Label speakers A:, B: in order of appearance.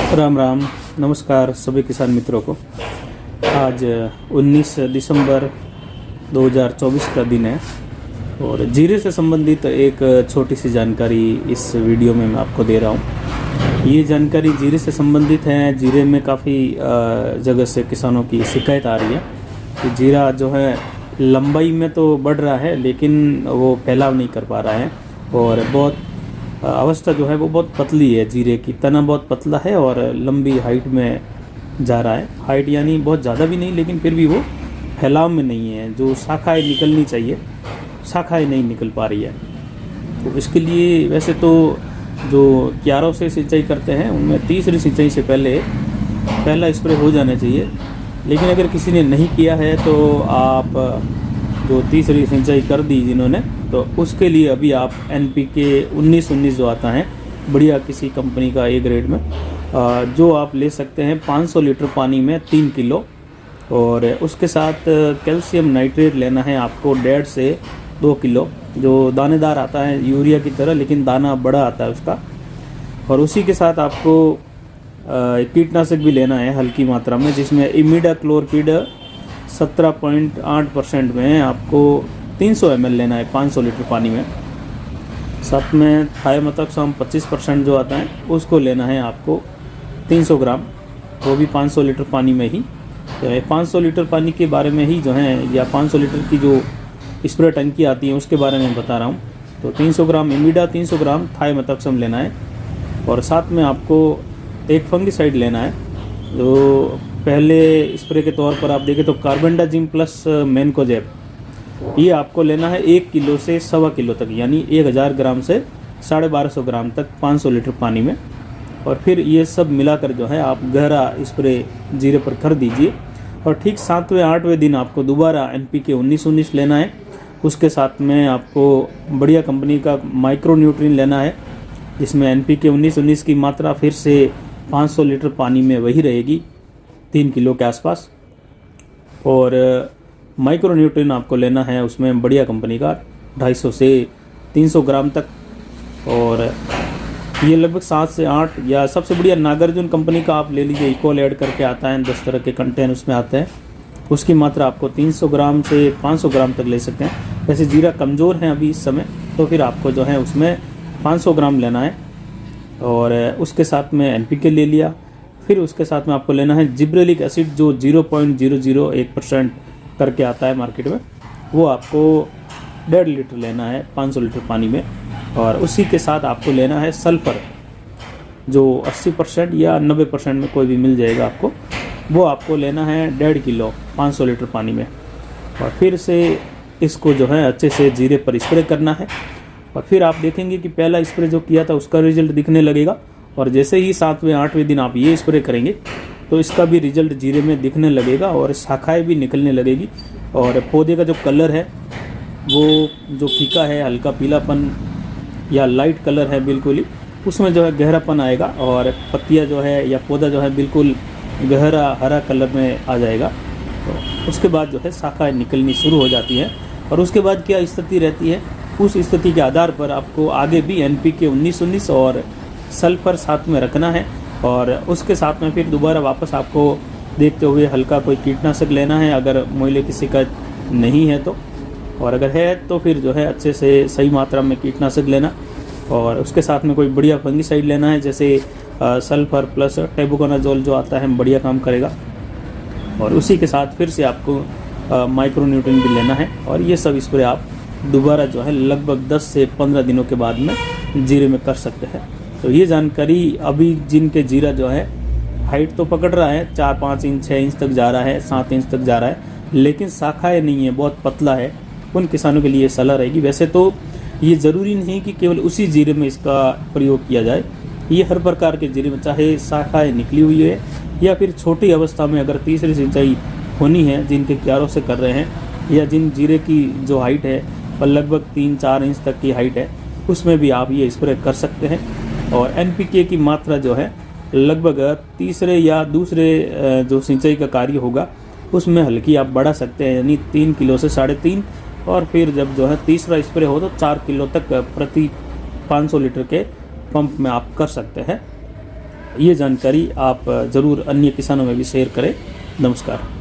A: राम राम, नमस्कार सभी किसान मित्रों को। आज 19 दिसंबर 2024 का दिन है और जीरे से संबंधित एक छोटी सी जानकारी इस वीडियो में मैं आपको दे रहा हूँ। ये जानकारी जीरे से संबंधित है। जीरे में काफ़ी जगह से किसानों की शिकायत आ रही है कि जीरा जो है लंबाई में तो बढ़ रहा है लेकिन वो फैलाव नहीं कर पा रहा है और बहुत अवस्था जो है वो बहुत पतली है। जीरे की तना बहुत पतला है और लंबी हाइट में जा रहा है। हाइट यानी बहुत ज़्यादा भी नहीं लेकिन फिर भी वो फैलाव में नहीं है। जो शाखाएं निकलनी चाहिए शाखाएं नहीं निकल पा रही है। तो इसके लिए वैसे तो जो क्यारों से सिंचाई करते हैं उनमें तीसरी सिंचाई से पहला स्प्रे हो जाना चाहिए। लेकिन अगर किसी ने नहीं किया है तो आप जो तीसरी सिंचाई कर दी जिन्होंने, तो उसके लिए अभी आप NPK 19-19 जो आता है बढ़िया किसी कंपनी का A ग्रेड में जो आप ले सकते हैं 500 लीटर पानी में 3 किलो। और उसके साथ कैल्शियम नाइट्रेट लेना है आपको 1.5 से 2 किलो, जो दानेदार आता है यूरिया की तरह लेकिन दाना बड़ा आता है उसका। और उसी के साथ आपको कीटनाशक भी लेना है हल्की मात्रा में, जिसमें इमिडाक्लोरपिड 17.8% में आपको 300 ml लेना है 500 लीटर पानी में। साथ में थायोमेथाक्साम 25% जो आता है उसको लेना है आपको 300 ग्राम, वो भी 500 लीटर पानी में ही। तो 500 लीटर पानी के बारे में ही जो है, या 500 लीटर की जो स्प्रे टंकी आती है उसके बारे में बता रहा हूँ। तो 300 ग्राम इमिडा, 300 ग्राम थायोमेथाक्साम लेना है और साथ में आपको एक फंगिसाइड लेना है। तो पहले स्प्रे के तौर पर आप देखें तो कार्बेंडाजिम प्लस मैनकोजेब, ये आपको लेना है 1 किलो से 1.25 किलो तक, यानी 1000 ग्राम से 1250 ग्राम तक 500 लीटर पानी में। और फिर ये सब मिलाकर जो है आप गहरा स्प्रे जीरे पर कर दीजिए। और ठीक 7वें-8वें दिन आपको दोबारा NPK 19-19 लेना है। उसके साथ में आपको बढ़िया कंपनी का माइक्रो न्यूट्रिएंट लेना है, जिसमें NPK 19-19 की मात्रा फिर से 500 लीटर पानी में वही रहेगी 3 किलो के आसपास। और माइक्रो न्यूट्रिएंट आपको लेना है उसमें बढ़िया कंपनी का 250 से 300 ग्राम तक। और ये लगभग 7 से 8, या सबसे बढ़िया नागार्जुन कंपनी का आप ले लीजिए, इक्वल ऐड करके आता है, 10 तरह के कंटेन उसमें आते हैं। उसकी मात्रा आपको 300 ग्राम से 500 ग्राम तक ले सकते हैं। वैसे जीरा कमज़ोर है अभी इस समय, तो फिर आपको जो है उसमें 500 ग्राम लेना है। और उसके साथ में NPK ले लिया। फिर उसके साथ में आपको लेना है जिब्रेलिक एसिड, जो 0.001% करके आता है मार्केट में, वो आपको 1.5 लीटर लेना है 500 लीटर पानी में। और उसी के साथ आपको लेना है सल्फर, जो 80% या 90% में कोई भी मिल जाएगा आपको, वो आपको लेना है 1.5 किलो 500 लीटर पानी में। और फिर से इसको जो है अच्छे से जीरे पर स्प्रे करना है। और फिर आप देखेंगे कि पहला स्प्रे जो किया था उसका रिजल्ट दिखने लगेगा। और जैसे ही 7वें-8वें दिन आप ये स्प्रे करेंगे तो इसका भी रिजल्ट जीरे में दिखने लगेगा और शाखाएं भी निकलने लगेगी। और पौधे का जो कलर है वो जो फीका है, हल्का पीलापन या लाइट कलर है बिल्कुल ही, उसमें जो है गहरापन आएगा और पत्तियां जो है या पौधा जो है बिल्कुल गहरा हरा कलर में आ जाएगा। तो उसके बाद जो है शाखाएं निकलनी शुरू हो जाती हैं। और उसके बाद क्या स्थिति रहती है, उस स्थिति के आधार पर आपको आगे भी NPK 19-19 और सल्फर साथ में रखना है। और उसके साथ में फिर दोबारा वापस आपको देखते हुए हल्का कोई कीटनाशक लेना है, अगर मोइले की शिकायत नहीं है तो। और अगर है तो फिर जो है अच्छे से सही मात्रा में कीटनाशक लेना। और उसके साथ में कोई बढ़िया फंगिसाइड लेना है, जैसे सल्फर प्लस टेबुकोनाजोल जो आता है बढ़िया काम करेगा। और उसी के साथ फिर से आपको माइक्रो न्यूट्रिएंट भी लेना है। और ये सब स्प्रे आप दोबारा जो है लगभग 10 से 15 दिनों के बाद में जीरे में कर सकते हैं। तो ये जानकारी अभी जिनके जीरा जो है हाइट तो पकड़ रहा है, 4-5 इंच 6 इंच तक जा रहा है, 7 इंच तक जा रहा है, लेकिन शाखाएं नहीं है, बहुत पतला है, उन किसानों के लिए सलाह रहेगी। वैसे तो ये ज़रूरी नहीं कि केवल उसी जीरे में इसका प्रयोग किया जाए। ये हर प्रकार के जीरे में, चाहे शाखाएँ निकली हुई है या फिर छोटी अवस्था में अगर तीसरी सिंचाई होनी है, जिनके क्यारों से कर रहे हैं, या जिन जीरे की जो हाइट है और लगभग 3-4 इंच तक की हाइट है, उसमें भी आप ये स्प्रे कर सकते हैं। और NPK की मात्रा जो है लगभग तीसरे या दूसरे जो सिंचाई का कार्य होगा उसमें हल्की आप बढ़ा सकते हैं, यानी 3 किलो से 3.5। और फिर जब जो है तीसरा स्प्रे हो तो 4 किलो तक प्रति 500 लीटर के पंप में आप कर सकते हैं। ये जानकारी आप ज़रूर अन्य किसानों में भी शेयर करें। नमस्कार।